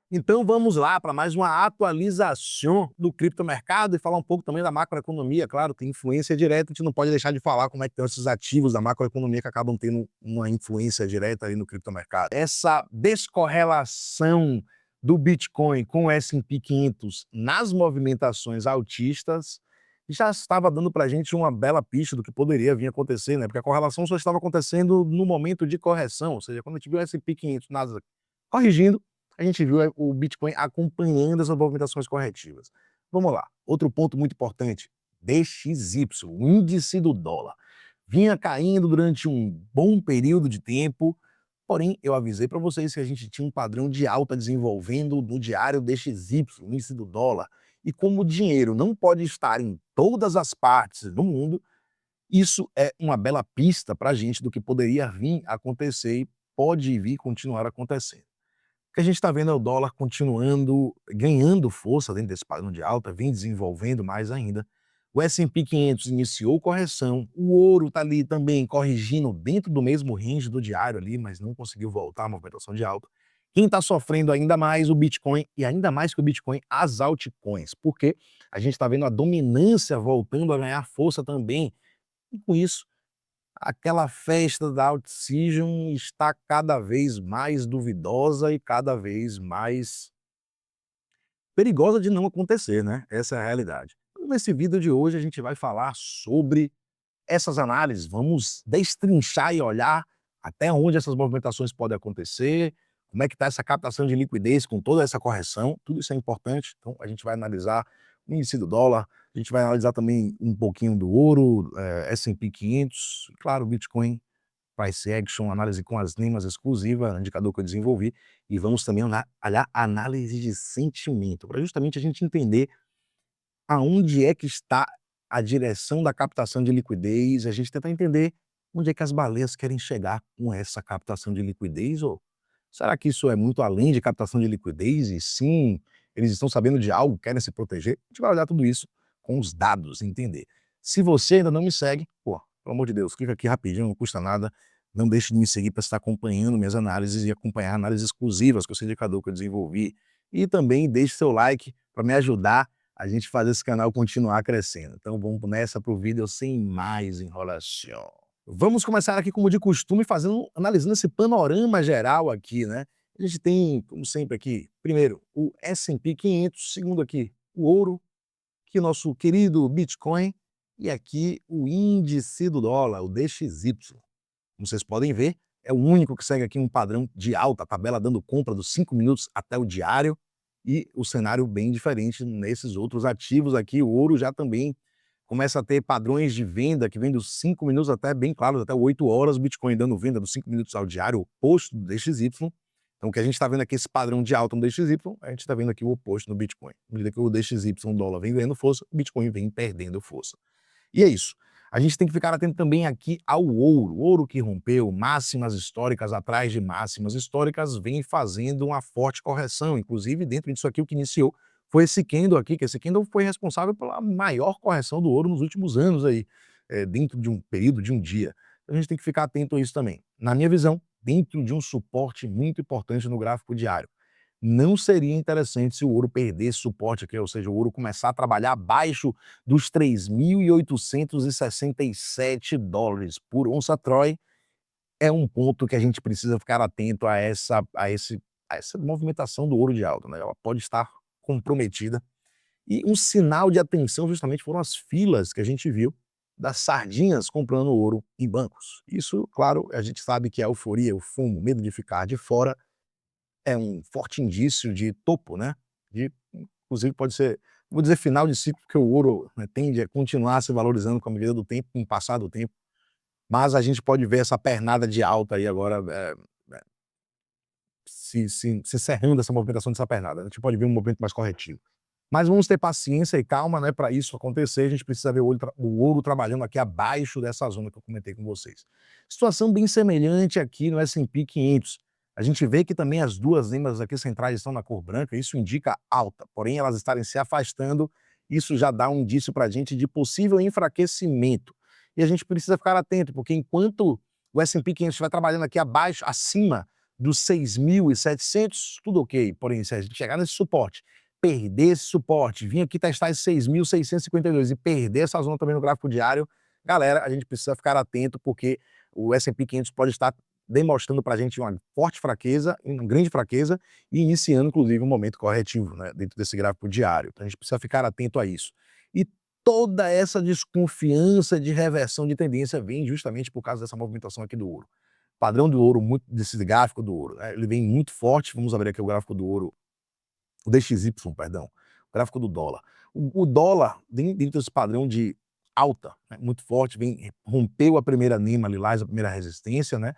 Então vamos lá para mais uma atualização do criptomercado e falar um pouco também da macroeconomia. Claro, tem influência direta, a gente não pode deixar de falar como é que estão esses ativos da macroeconomia que acabam tendo uma influência direta ali no criptomercado. Essa descorrelação do Bitcoin com o S&P 500 nas movimentações altistas já estava dando para a gente uma bela pista do que poderia vir a acontecer, né? Porque a correlação só estava acontecendo no momento de correção, ou seja, quando a gente viu o S&P 500 Nasdaq corrigindo, a gente viu o Bitcoin acompanhando essas movimentações corretivas. Vamos lá, outro ponto muito importante, DXY, o índice do dólar. Vinha caindo durante um bom período de tempo, porém eu avisei para vocês que a gente tinha um padrão de alta desenvolvendo no diário DXY, o índice do dólar. E como o dinheiro não pode estar em todas as partes do mundo, isso é uma bela pista para a gente do que poderia vir a acontecer e pode vir continuar acontecendo. O que a gente está vendo é o dólar continuando ganhando força dentro desse padrão de alta, vem desenvolvendo mais ainda. O S&P 500 iniciou correção, o ouro está ali também corrigindo dentro do mesmo range do diário ali, mas não conseguiu voltar à movimentação de alta. Quem está sofrendo ainda mais o Bitcoin e ainda mais que o Bitcoin, as altcoins, porque a gente está vendo a dominância voltando a ganhar força também. E com isso, aquela festa da Alt-Season está cada vez mais duvidosa e cada vez mais perigosa de não acontecer, né? Essa é a realidade. Então, nesse vídeo de hoje a gente vai falar sobre essas análises, vamos destrinchar e olhar até onde essas movimentações podem acontecer, como é que está essa captação de liquidez com toda essa correção, tudo isso é importante. Então a gente vai analisar o índice do dólar, a gente vai analisar também um pouquinho do ouro, S&P 500, claro, o Bitcoin, Price Action, análise com as nemas exclusiva, indicador que eu desenvolvi, e vamos também olhar análise de sentimento, para justamente a gente entender aonde é que está a direção da captação de liquidez, a gente tentar entender onde é que as baleias querem chegar com essa captação de liquidez, ou será que isso é muito além de captação de liquidez e sim, eles estão sabendo de algo, querem se proteger? A gente vai olhar tudo isso com os dados, entender. Se você ainda não me segue, pô, pelo amor de Deus, clica aqui rapidinho, não custa nada, não deixe de me seguir para estar acompanhando minhas análises e acompanhar análises exclusivas com esse indicador que eu desenvolvi. E também deixe seu like para me ajudar a gente fazer esse canal continuar crescendo. Então vamos nessa para o vídeo sem mais enrolação. Vamos começar aqui, como de costume, analisando esse panorama geral aqui, né? A gente tem, como sempre aqui, primeiro, o S&P 500, segundo aqui, o ouro, aqui o nosso querido Bitcoin, e aqui o índice do dólar, o DXY. Como vocês podem ver, é o único que segue aqui um padrão de alta, a tabela dando compra dos 5 minutos até o diário, e o cenário bem diferente nesses outros ativos aqui. O ouro já também começa a ter padrões de venda que vem dos 5 minutos até, bem claro, até 8 horas, o Bitcoin dando venda dos 5 minutos ao diário, o oposto do DXY. Então o que a gente está vendo aqui, esse padrão de alta no DXY, a gente está vendo aqui o oposto no Bitcoin. À medida que o DXY, o dólar, vem ganhando força, o Bitcoin vem perdendo força. E é isso. A gente tem que ficar atento também aqui ao ouro. O ouro que rompeu máximas históricas atrás de máximas históricas vem fazendo uma forte correção. Inclusive, dentro disso aqui, o que iniciou foi esse candle aqui, que esse candle foi responsável pela maior correção do ouro nos últimos anos aí, dentro de um período de um dia. Então a gente tem que ficar atento a isso também. Na minha visão, dentro de um suporte muito importante no gráfico diário. Não seria interessante se o ouro perdesse suporte aqui, ou seja, o ouro começar a trabalhar abaixo dos 3.867 dólares por onça Troy. É um ponto que a gente precisa ficar atento a essa movimentação do ouro de alta, né? Ela pode estar comprometida. E um sinal de atenção justamente foram as filas que a gente viu das sardinhas comprando ouro em bancos. Isso, claro, a gente sabe que a euforia, o fumo, o medo de ficar de fora é um forte indício de topo, né, inclusive pode ser, vou dizer final de ciclo, porque o ouro, né, tende a continuar se valorizando com a medida do tempo, com o passar do tempo, mas a gente pode ver essa pernada de alta aí agora, se encerrando essa movimentação dessa pernada, a gente pode ver um movimento mais corretivo. Mas vamos ter paciência e calma, né, para isso acontecer, a gente precisa ver o ouro trabalhando aqui abaixo dessa zona que eu comentei com vocês. Situação bem semelhante aqui no S&P 500. A gente vê que também as duas lembras aqui centrais estão na cor branca, isso indica alta, porém elas estarem se afastando, isso já dá um indício para a gente de possível enfraquecimento. E a gente precisa ficar atento, porque enquanto o S&P 500 estiver trabalhando aqui abaixo, acima dos 6.700, tudo ok. Porém, se a gente chegar nesse suporte, perder esse suporte, vir aqui testar esse 6.652 e perder essa zona também no gráfico diário, galera, a gente precisa ficar atento porque o S&P 500 pode estar demonstrando para a gente uma forte fraqueza, uma grande fraqueza, e iniciando, inclusive, um momento corretivo, né, dentro desse gráfico diário. Então a gente precisa ficar atento a isso. E toda essa desconfiança de reversão de tendência vem justamente por causa dessa movimentação aqui do ouro. Padrão do ouro, desse gráfico do ouro, né, ele vem muito forte. Vamos abrir aqui o gráfico do ouro, o DXY, perdão, o gráfico do dólar. O dólar, dentro desse padrão de alta, né, muito forte, rompeu a primeira NEMA lilás, a primeira resistência, né?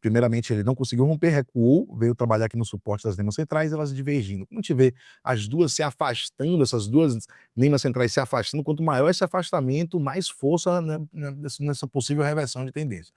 Primeiramente ele não conseguiu romper, recuou, veio trabalhar aqui no suporte das NEMAs centrais, elas divergindo. Quando a gente vê as duas se afastando, essas duas NEMAs centrais se afastando, quanto maior esse afastamento, mais força, né, nessa possível reversão de tendência.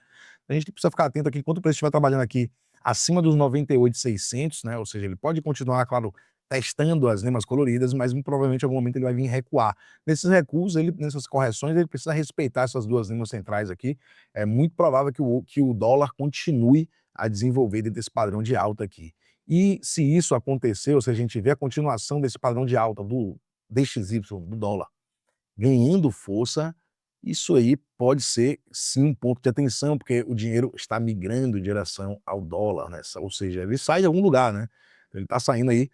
A gente precisa ficar atento aqui, enquanto o preço estiver trabalhando aqui acima dos 98.600, né, ou seja, ele pode continuar, claro, testando as NEMAs coloridas, mas muito provavelmente em algum momento ele vai vir recuar. Nesses recuos, nessas correções, ele precisa respeitar essas duas NEMAs centrais aqui. É muito provável que o dólar continue a desenvolver dentro desse padrão de alta aqui. E se isso acontecer, ou se a gente vê a continuação desse padrão de alta do DXY, do dólar, ganhando força, isso aí pode ser sim um ponto de atenção, porque o dinheiro está migrando em direção ao dólar, né? Ou seja, ele sai de algum lugar, né? Ele está saindo aí,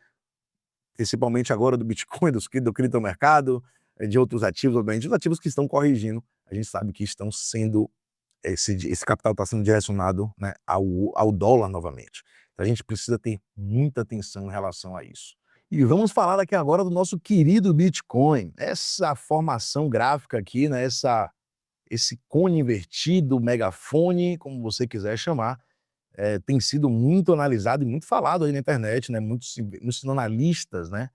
principalmente agora do Bitcoin, do criptomercado, de outros ativos, obviamente, os ativos que estão corrigindo, a gente sabe que estão sendo, esse capital está sendo direcionado, né, ao dólar novamente. Então a gente precisa ter muita atenção em relação a isso. E vamos falar aqui agora do nosso querido Bitcoin. Essa formação gráfica aqui, né, esse cone invertido, megafone, como você quiser chamar, tem sido muito analisado e muito falado aí na internet, né, muitos analistas, né,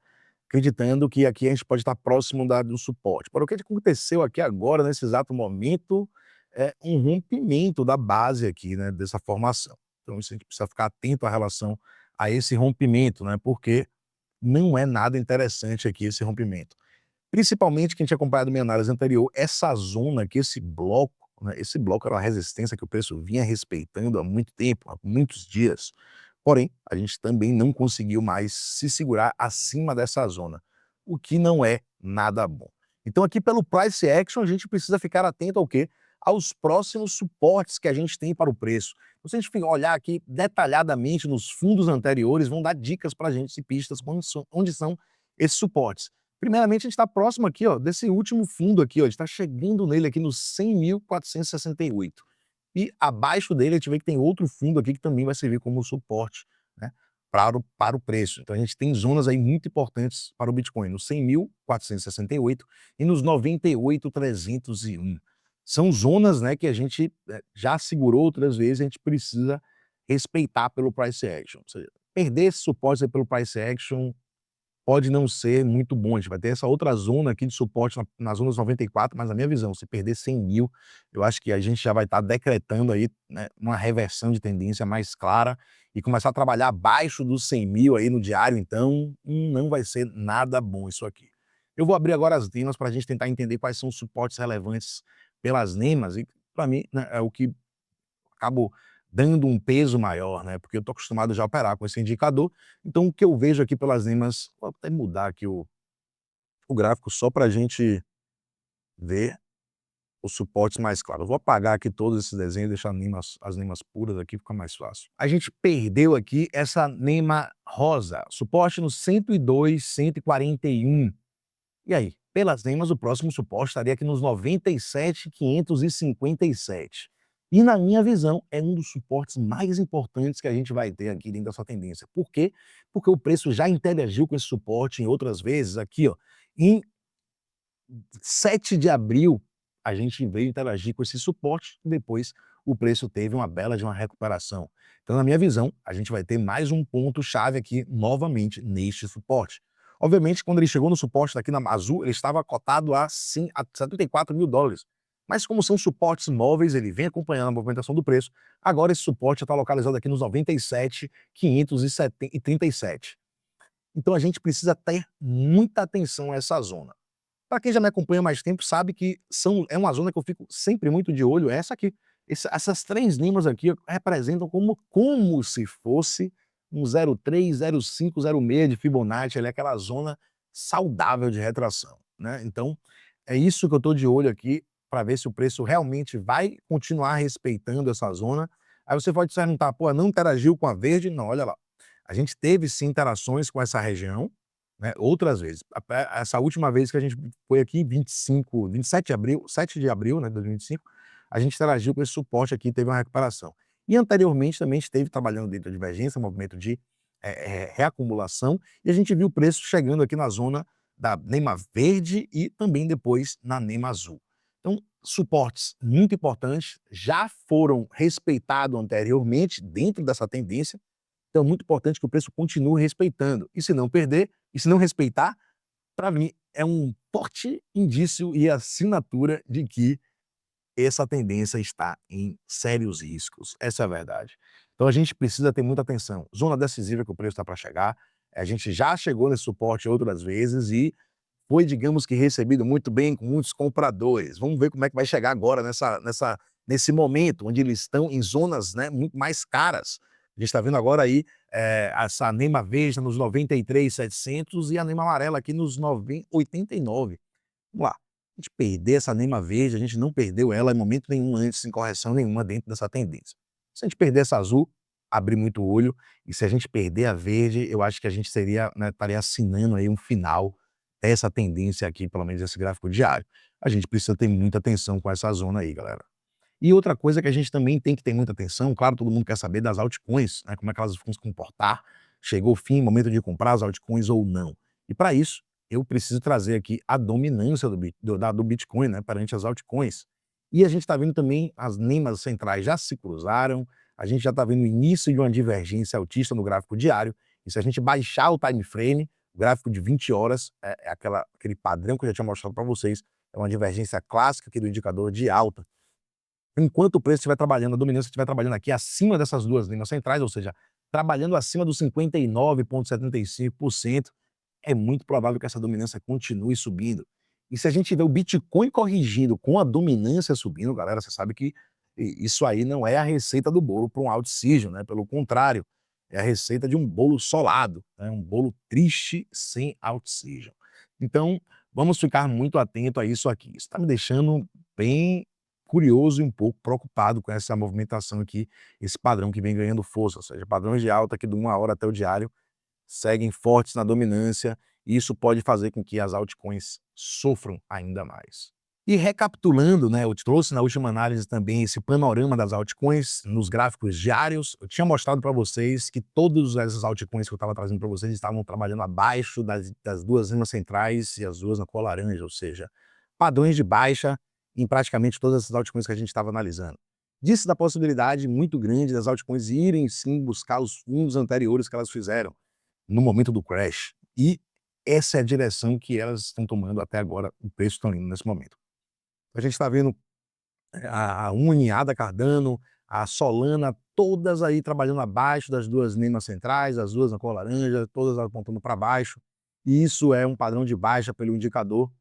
acreditando que aqui a gente pode estar próximo do suporte. Para o que aconteceu aqui agora, nesse exato momento, é um rompimento da base aqui, né, dessa formação. Então isso a gente precisa ficar atento à relação a esse rompimento, né, porque não é nada interessante aqui esse rompimento. Principalmente quem tinha acompanhado minha análise anterior, essa zona aqui, esse bloco era uma resistência que o preço vinha respeitando há muito tempo, há muitos dias. Porém, a gente também não conseguiu mais se segurar acima dessa zona, o que não é nada bom. Então aqui pelo price action a gente precisa ficar atento ao quê? Aos próximos suportes que a gente tem para o preço. Então, se a gente olhar aqui detalhadamente nos fundos anteriores, vão dar dicas para a gente, e pistas onde são esses suportes. Primeiramente, a gente está próximo aqui, ó, desse último fundo aqui, ó, a gente está chegando nele aqui nos 100.468. E abaixo dele a gente vê que tem outro fundo aqui que também vai servir como suporte, né, para o preço. Então a gente tem zonas aí muito importantes para o Bitcoin, nos 100.468 e nos 98.301. São zonas, né, que a gente já segurou outras vezes, a gente precisa respeitar pelo price action. Ou seja, perder esse suporte aí pelo price action pode não ser muito bom. A gente vai ter essa outra zona aqui de suporte na zona dos 94, mas na minha visão, se perder 100.000, eu acho que a gente já vai estar decretando aí, né, uma reversão de tendência mais clara e começar a trabalhar abaixo dos 100.000 aí no diário, então não vai ser nada bom isso aqui. Eu vou abrir agora as NEMAs para a gente tentar entender quais são os suportes relevantes pelas NEMAs e, para mim, né, é o que acabo dando um peso maior, né, porque eu estou acostumado já a operar com esse indicador. Então o que eu vejo aqui pelas NEMAs, vou até mudar aqui o gráfico só para a gente ver os suportes mais claros. Eu vou apagar aqui todos esses desenhos e deixar as NEMAs puras aqui, fica mais fácil. A gente perdeu aqui essa NEMA rosa, suporte no 102, 141. E aí, pelas NEMAs, o próximo suporte estaria aqui nos 97.557. E na minha visão, é um dos suportes mais importantes que a gente vai ter aqui dentro dessa tendência. Por quê? Porque o preço já interagiu com esse suporte em outras vezes. Aqui, ó, em 7 de abril, a gente veio interagir com esse suporte e depois o preço teve uma bela de uma recuperação. Então, na minha visão, a gente vai ter mais um ponto-chave aqui novamente neste suporte. Obviamente, quando ele chegou no suporte daqui na azul, ele estava cotado a 74 mil dólares. Mas como são suportes móveis, ele vem acompanhando a movimentação do preço. Agora esse suporte está localizado aqui nos 97.537. Então a gente precisa ter muita atenção a essa zona. Para quem já me acompanha há mais tempo, sabe que é uma zona que eu fico sempre muito de olho, é essa aqui. Essas 3 linhas aqui representam como se fosse um 0,3, 0,5, 0,6 de Fibonacci, ali, aquela zona saudável de retração, né. Então, é isso que eu estou de olho aqui, para ver se o preço realmente vai continuar respeitando essa zona. Aí você pode se perguntar: "Pô, não interagiu com a verde?" Não, olha lá, a gente teve sim interações com essa região, né, outras vezes. Até essa última vez que a gente foi aqui em 27 de abril, 7 de abril, né, de 2025, a gente interagiu com esse suporte aqui e teve uma recuperação. E anteriormente também esteve trabalhando dentro da divergência, movimento de reacumulação, e a gente viu o preço chegando aqui na zona da NEMA verde e também depois na NEMA azul. Então, suportes muito importantes, já foram respeitados anteriormente dentro dessa tendência, então é muito importante que o preço continue respeitando. E se não perder, e se não respeitar, para mim é um forte indício e assinatura de que essa tendência está em sérios riscos, essa é a verdade. Então a gente precisa ter muita atenção. Zona decisiva que o preço está para chegar, a gente já chegou nesse suporte outras vezes e foi, digamos que, recebido muito bem com muitos compradores. Vamos ver como é que vai chegar agora nesse momento, onde eles estão em zonas, né, muito mais caras. A gente está vendo agora aí, essa NEMA verde nos 93.700 e a NEMA amarela aqui nos 89. Vamos lá, a gente perder essa NEMA verde, a gente não perdeu ela em momento nenhum antes, em correção nenhuma dentro dessa tendência. Se a gente perder essa azul, abrir muito o olho, e se a gente perder a verde, eu acho que a gente seria, né, estaria assinando aí um final dessa tendência aqui, pelo menos esse gráfico diário. A gente precisa ter muita atenção com essa zona aí, galera. E outra coisa que a gente também tem que ter muita atenção, claro, todo mundo quer saber das altcoins, né, como é que elas vão se comportar, chegou o fim, momento de comprar as altcoins ou não. E para isso, eu preciso trazer aqui a dominância do Bitcoin, né, perante as altcoins. E a gente está vendo também as NEMAs centrais já se cruzaram, a gente já está vendo o início de uma divergência altista no gráfico diário, e se a gente baixar o time frame, o gráfico de 20 horas, é aquele padrão que eu já tinha mostrado para vocês, é uma divergência clássica aqui do indicador de alta. Enquanto o preço estiver trabalhando, a dominância estiver trabalhando aqui acima dessas duas linhas centrais, ou seja, trabalhando acima dos 59,75%, é muito provável que essa dominância continue subindo. E se a gente vê o Bitcoin corrigindo com a dominância subindo, galera, você sabe que isso aí não é a receita do bolo para um alt-season, né? Pelo contrário, é a receita de um bolo solado, né? Um bolo triste sem alt-season. Então, vamos ficar muito atento a isso aqui. Isso está me deixando bem curioso e um pouco preocupado com essa movimentação aqui, esse padrão que vem ganhando força, ou seja, padrões de alta aqui de 1 hora até o diário seguem fortes na dominância, e isso pode fazer com que as altcoins sofram ainda mais. E recapitulando, né, eu trouxe na última análise também esse panorama das altcoins nos gráficos diários. Eu tinha mostrado para vocês que todas essas altcoins que eu estava trazendo para vocês estavam trabalhando abaixo das duas linhas centrais e as duas na cor laranja, ou seja, padrões de baixa em praticamente todas essas altcoins que a gente estava analisando. Disse da possibilidade muito grande das altcoins irem sim buscar os fundos anteriores que elas fizeram no momento do crash. E essa é a direção que elas estão tomando até agora, o preço está indo nesse momento. A gente está vendo a Uni, a Ada Cardano, a Solana, todas aí trabalhando abaixo das duas NEMAs centrais, as duas na cor laranja, todas apontando para baixo. E isso é um padrão de baixa pelo indicador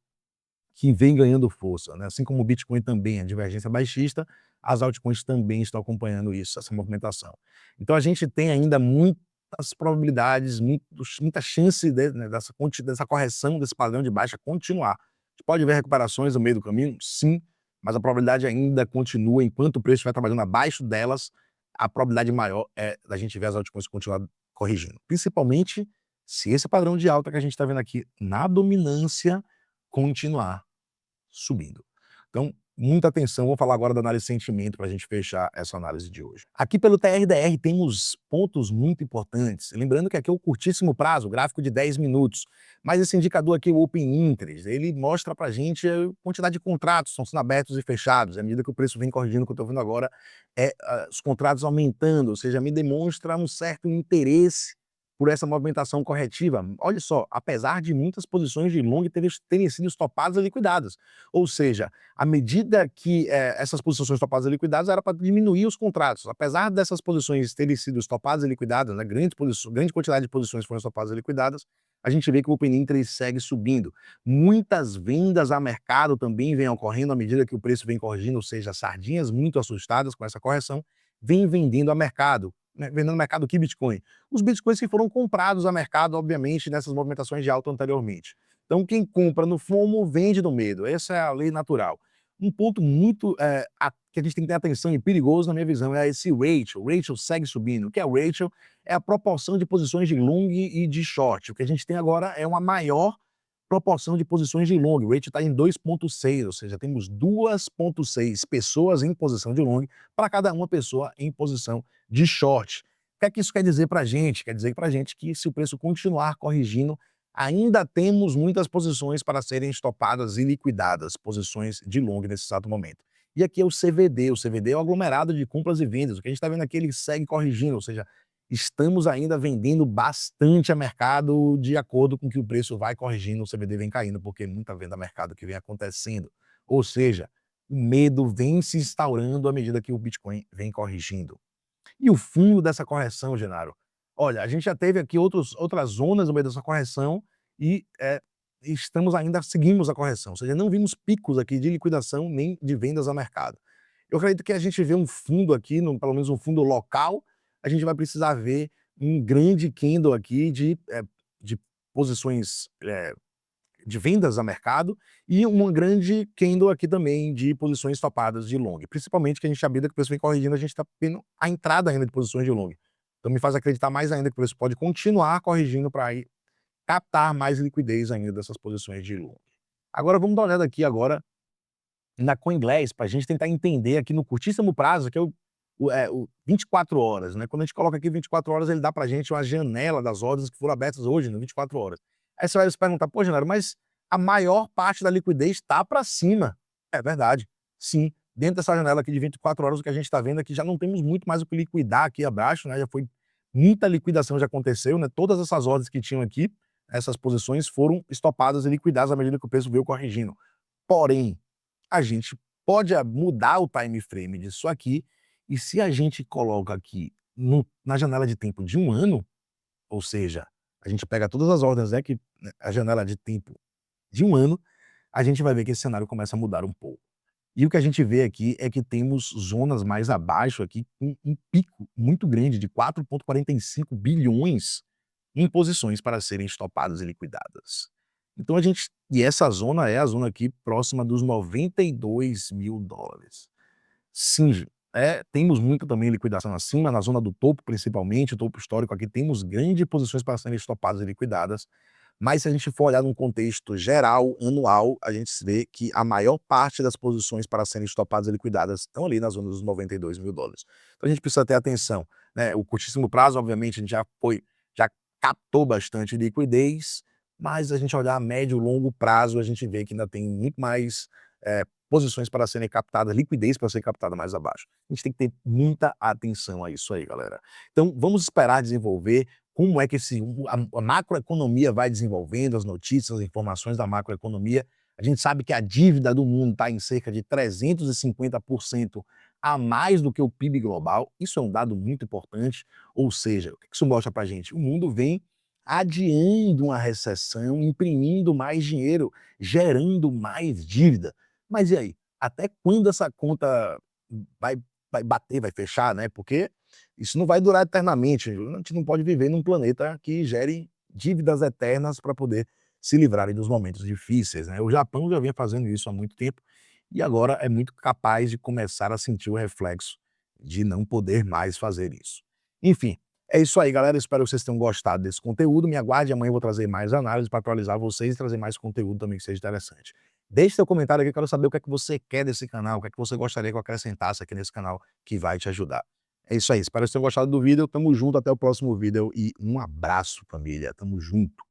que vem ganhando força, né? Assim como o Bitcoin também é divergência baixista, as altcoins também estão acompanhando isso, essa movimentação. Então a gente tem ainda muitas probabilidades, muita chance né, dessa correção desse padrão de baixa continuar. A gente pode ver recuperações no meio do caminho? Sim, mas a probabilidade ainda continua, enquanto o preço estiver trabalhando abaixo delas, a probabilidade maior é da gente ver as altcoins continuar corrigindo. Principalmente se esse padrão de alta que a gente está vendo aqui na dominância continuar subindo. Então, muita atenção, vou falar agora da análise de sentimento para a gente fechar essa análise de hoje. Aqui pelo TRDR temos pontos muito importantes, lembrando que aqui é o curtíssimo prazo, gráfico de 10 minutos, mas esse indicador aqui, o Open Interest, ele mostra para a gente a quantidade de contratos que estão sendo abertos e fechados, à medida que o preço vem corrigindo, o que eu estou vendo agora os contratos aumentando, ou seja, me demonstra um certo interesse por essa movimentação corretiva. Olha só, apesar de muitas posições de long terem sido estopadas e liquidadas. Ou seja, à medida que essas posições estopadas e liquidadas era para diminuir os contratos. Apesar dessas posições terem sido estopadas e liquidadas, né, grande quantidade de posições foram estopadas e liquidadas, a gente vê que o Open Interest segue subindo. Muitas vendas a mercado também vêm ocorrendo à medida que o preço vem corrigindo, ou seja, sardinhas muito assustadas com essa correção, vêm vendendo a mercado, né, vendendo a mercado que Bitcoin? Os Bitcoins que foram comprados a mercado, obviamente, nessas movimentações de alta anteriormente. Então, quem compra no FOMO vende no medo. Essa é a lei natural. Um ponto muito que a gente tem que ter atenção e perigoso, na minha visão, é esse ratio. O ratio segue subindo. O que é o ratio? É a proporção de posições de long e de short. O que a gente tem agora é uma maior proporção de posições de long. O ratio está em 2,6, ou seja, temos 2,6 pessoas em posição de long para cada uma pessoa em posição de short. O que é que isso quer dizer para a gente? Quer dizer para a gente que se o preço continuar corrigindo, ainda temos muitas posições para serem estopadas e liquidadas, posições de long nesse exato momento. E aqui é o CVD. O CVD é o aglomerado de compras e vendas. O que a gente está vendo aqui, ele segue corrigindo, ou seja, estamos ainda vendendo bastante a mercado de acordo com que o preço vai corrigindo, o CVD vem caindo, porque muita venda a mercado que vem acontecendo. Ou seja, o medo vem se instaurando à medida que o Bitcoin vem corrigindo. E o fundo dessa correção, Genaro? Olha, a gente já teve aqui outras zonas no meio dessa correção e seguimos a correção, ou seja, não vimos picos aqui de liquidação nem de vendas a mercado. Eu acredito que a gente vê um fundo aqui, pelo menos um fundo local, a gente vai precisar ver um grande candle aqui de posições de vendas a mercado e uma grande candle aqui também de posições topadas de long. Principalmente que a gente, à medida que o preço vem corrigindo, a gente está vendo a entrada ainda de posições de long. Então me faz acreditar mais ainda que o preço pode continuar corrigindo para aí captar mais liquidez ainda dessas posições de long. Agora vamos dar uma olhada aqui agora na CoinGlass para a gente tentar entender aqui no curtíssimo prazo, que é o 24 horas, né? Quando a gente coloca aqui 24 horas, ele dá para a gente uma janela das ordens que foram abertas hoje, no 24 horas. Aí você vai se perguntar, pô, Genaro, mas a maior parte da liquidez está para cima. É verdade, sim. Dentro dessa janela aqui de 24 horas, o que a gente está vendo é que já não temos muito mais o que liquidar aqui abaixo, né? Já foi muita liquidação já aconteceu, né? Todas essas ordens que tinham aqui, essas posições foram estopadas e liquidadas à medida que o preço veio corrigindo. Porém, a gente pode mudar o time frame disso aqui, e se a gente coloca aqui na janela de tempo de 1 ano, ou seja, a gente pega todas as ordens, né, a janela de tempo de 1 ano, a gente vai ver que esse cenário começa a mudar um pouco. E o que a gente vê aqui é que temos zonas mais abaixo aqui, com um pico muito grande de 4,45 bilhões em posições para serem estopadas e liquidadas. Então e essa zona é a zona aqui próxima dos $92.000. Sim, temos muito também liquidação acima, na zona do topo principalmente, o topo histórico aqui temos grandes posições para serem estopadas e liquidadas, mas se a gente for olhar num contexto geral, anual, a gente vê que a maior parte das posições para serem estopadas e liquidadas estão ali na zona dos $92.000. Então a gente precisa ter atenção, né, o curtíssimo prazo, obviamente, a gente já captou bastante liquidez, mas a gente olhar a médio e longo prazo, a gente vê que ainda tem muito mais posições para serem captadas, liquidez para ser captada mais abaixo. A gente tem que ter muita atenção a isso aí, galera. Então, vamos esperar desenvolver como é que a macroeconomia vai desenvolvendo, as notícias, as informações da macroeconomia. A gente sabe que a dívida do mundo está em cerca de 350% a mais do que o PIB global. Isso é um dado muito importante. Ou seja, o que isso mostra para a gente? O mundo vem adiando uma recessão, imprimindo mais dinheiro, gerando mais dívida. Mas e aí? Até quando essa conta vai, vai bater, vai fechar, né? Porque isso não vai durar eternamente. A gente não pode viver num planeta que gere dívidas eternas para poder se livrarem dos momentos difíceis, né? O Japão já vinha fazendo isso há muito tempo e agora é muito capaz de começar a sentir o reflexo de não poder mais fazer isso. Enfim, é isso aí, galera. Espero que vocês tenham gostado desse conteúdo. Me aguarde, amanhã eu vou trazer mais análises para atualizar vocês e trazer mais conteúdo também que seja interessante. Deixe seu comentário aqui, eu quero saber o que é que você quer desse canal, o que é que você gostaria que eu acrescentasse aqui nesse canal que vai te ajudar. É isso aí, espero que vocês tenham gostado do vídeo. Tamo junto, até o próximo vídeo e um abraço, família. Tamo junto.